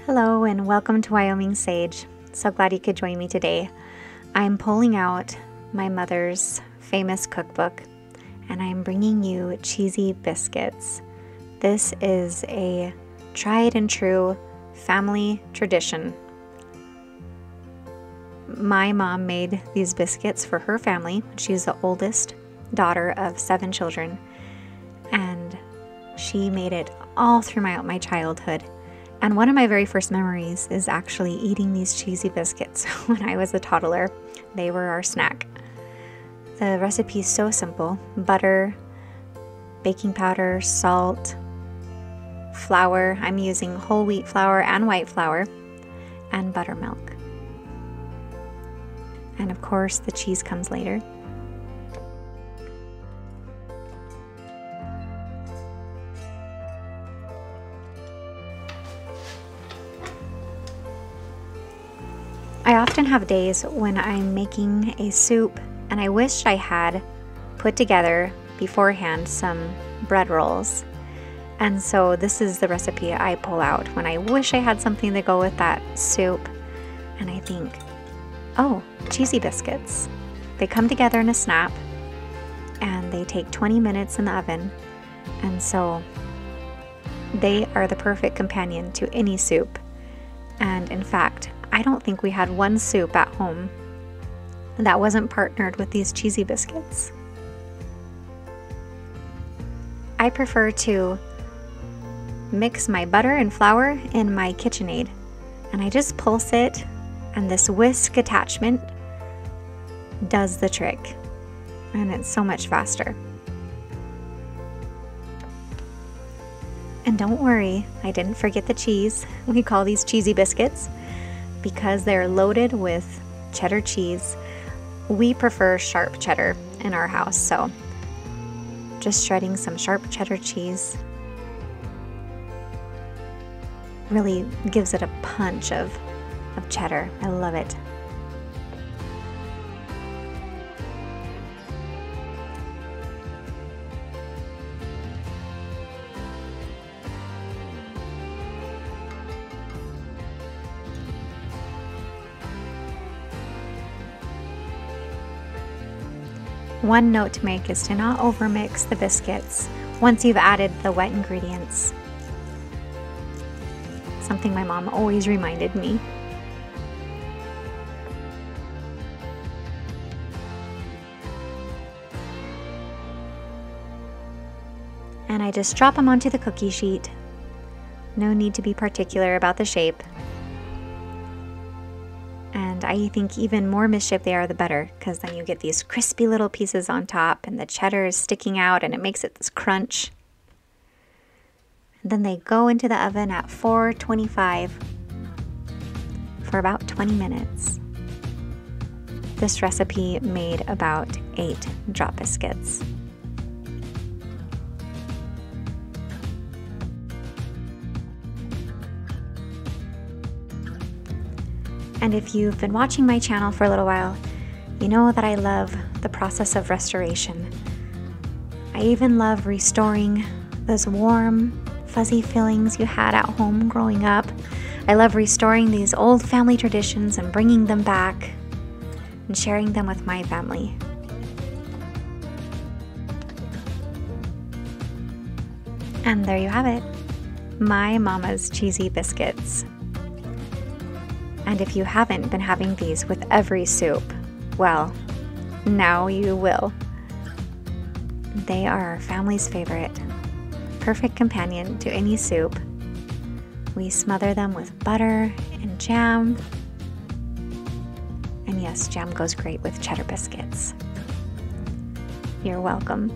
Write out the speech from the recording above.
Hello and welcome to Wyoming Sage. So glad you could join me today. I'm pulling out my mother's famous cookbook and I'm bringing you Cheesy Biscuits. This is a tried and true family tradition. My mom made these biscuits for her family. She's the oldest daughter of 7 children, and she made it all throughout my childhood. And one of my very first memories is actually eating these cheesy biscuits when I was a toddler. They were our snack. The recipe is so simple: butter, baking powder, salt, flour. I'm using whole wheat flour and white flour, and buttermilk. And of course, the cheese comes later. I often have days when I'm making a soup and I wish I had put together beforehand some bread rolls. And so this is the recipe I pull out when I wish I had something to go with that soup. And I think, oh, cheesy biscuits. They come together in a snap and they take 20 minutes in the oven. And so they are the perfect companion to any soup. And in fact, I don't think we had one soup at home that wasn't partnered with these cheesy biscuits. I prefer to mix my butter and flour in my KitchenAid, and I just pulse it, and this whisk attachment does the trick, and it's so much faster. And don't worry, I didn't forget the cheese. We call these cheesy biscuits because they're loaded with cheddar cheese. We prefer sharp cheddar in our house, so just shredding some sharp cheddar cheese really gives it a punch of cheddar. I love it. One note to make is to not overmix the biscuits once you've added the wet ingredients. Something my mom always reminded me. And I just drop them onto the cookie sheet. No need to be particular about the shape. And I think even more mischief they are, the better, because then you get these crispy little pieces on top and the cheddar is sticking out and it makes it this crunch. And then they go into the oven at 425 for about 20 minutes. This recipe made about 8 drop biscuits. And if you've been watching my channel for a little while, you know that I love the process of restoration. I even love restoring those warm, fuzzy feelings you had at home growing up. I love restoring these old family traditions and bringing them back and sharing them with my family. And there you have it, my mama's cheesy biscuits. And if you haven't been having these with every soup, well, now you will. They are our family's favorite, perfect companion to any soup. We smother them with butter and jam. And yes, jam goes great with cheddar biscuits. You're welcome.